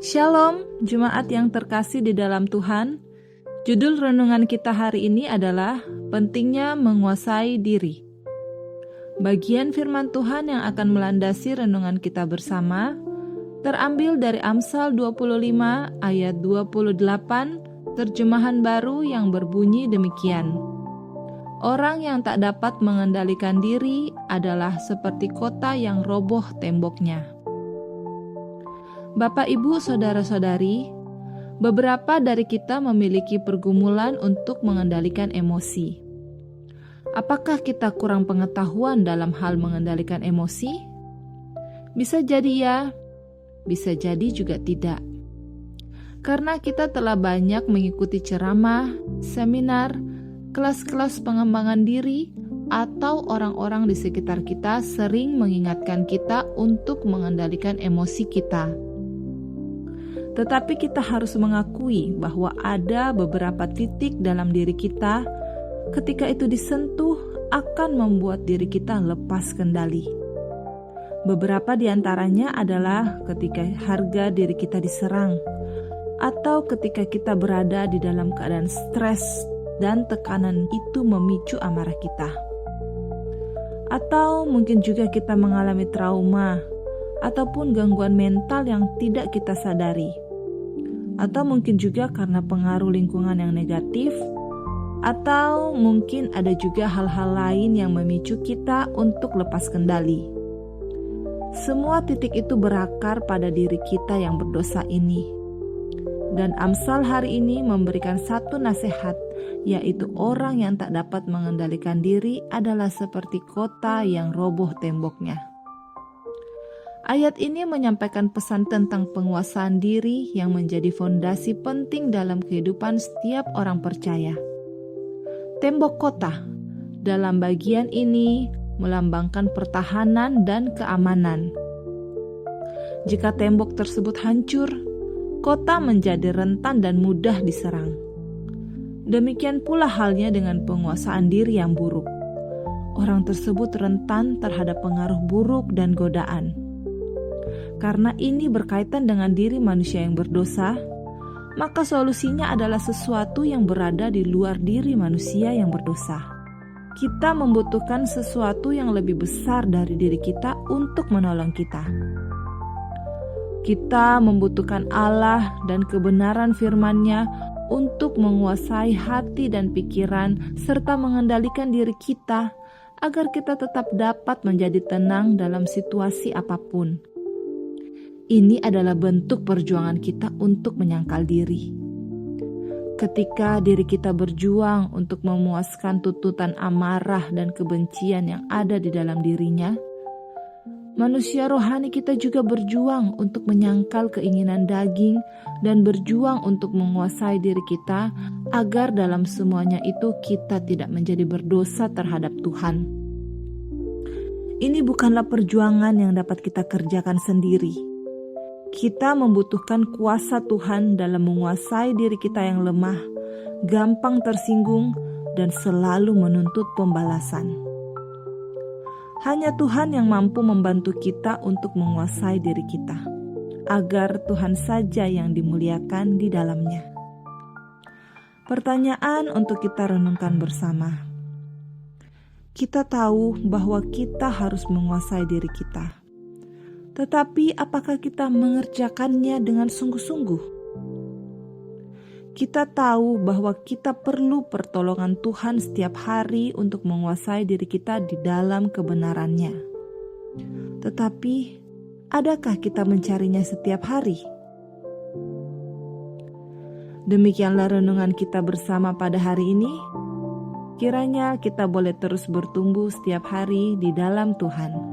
Shalom, Jemaat yang terkasih di dalam Tuhan. Judul renungan kita hari ini adalah pentingnya menguasai diri. Bagian firman Tuhan yang akan melandasi renungan kita bersama terambil dari Amsal 25 ayat 28, terjemahan baru yang berbunyi demikian. Orang yang tak dapat mengendalikan diri adalah seperti kota yang roboh temboknya. Bapak, Ibu, Saudara-saudari, beberapa dari kita memiliki pergumulan untuk mengendalikan emosi. Apakah kita kurang pengetahuan dalam hal mengendalikan emosi? Bisa jadi ya, bisa jadi juga tidak. Karena kita telah banyak mengikuti ceramah, seminar, kelas-kelas pengembangan diri, atau orang-orang di sekitar kita sering mengingatkan kita untuk mengendalikan emosi kita. Tetapi kita harus mengakui bahwa ada beberapa titik dalam diri kita ketika itu disentuh akan membuat diri kita lepas kendali. Beberapa di antaranya adalah ketika harga diri kita diserang, atau ketika kita berada di dalam keadaan stres dan tekanan itu memicu amarah kita. Atau mungkin juga kita mengalami trauma ataupun gangguan mental yang tidak kita sadari. Atau mungkin juga karena pengaruh lingkungan yang negatif, atau mungkin ada juga hal-hal lain yang memicu kita untuk lepas kendali. Semua titik itu berakar pada diri kita yang berdosa ini. Dan Amsal hari ini memberikan satu nasihat, yaitu orang yang tak dapat mengendalikan diri adalah seperti kota yang roboh temboknya. Ayat ini menyampaikan pesan tentang penguasaan diri yang menjadi fondasi penting dalam kehidupan setiap orang percaya. Tembok kota dalam bagian ini melambangkan pertahanan dan keamanan. Jika tembok tersebut hancur, kota menjadi rentan dan mudah diserang. Demikian pula halnya dengan penguasaan diri yang buruk. Orang tersebut rentan terhadap pengaruh buruk dan godaan. Karena ini berkaitan dengan diri manusia yang berdosa, maka solusinya adalah sesuatu yang berada di luar diri manusia yang berdosa. Kita membutuhkan sesuatu yang lebih besar dari diri kita untuk menolong kita. Kita membutuhkan Allah dan kebenaran firman-Nya untuk menguasai hati dan pikiran serta mengendalikan diri kita agar kita tetap dapat menjadi tenang dalam situasi apapun. Ini adalah bentuk perjuangan kita untuk menyangkal diri. Ketika diri kita berjuang untuk memuaskan tuntutan amarah dan kebencian yang ada di dalam dirinya, manusia rohani kita juga berjuang untuk menyangkal keinginan daging dan berjuang untuk menguasai diri kita agar dalam semuanya itu kita tidak menjadi berdosa terhadap Tuhan. Ini bukanlah perjuangan yang dapat kita kerjakan sendiri. Kita membutuhkan kuasa Tuhan dalam menguasai diri kita yang lemah, gampang tersinggung, dan selalu menuntut pembalasan. Hanya Tuhan yang mampu membantu kita untuk menguasai diri kita, agar Tuhan saja yang dimuliakan di dalamnya. Pertanyaan untuk kita renungkan bersama. Kita tahu bahwa kita harus menguasai diri kita. Tetapi apakah kita mengerjakannya dengan sungguh-sungguh? Kita tahu bahwa kita perlu pertolongan Tuhan setiap hari untuk menguasai diri kita di dalam kebenarannya. Tetapi, adakah kita mencarinya setiap hari? Demikianlah renungan kita bersama pada hari ini. Kiranya kita boleh terus bertumbuh setiap hari di dalam Tuhan.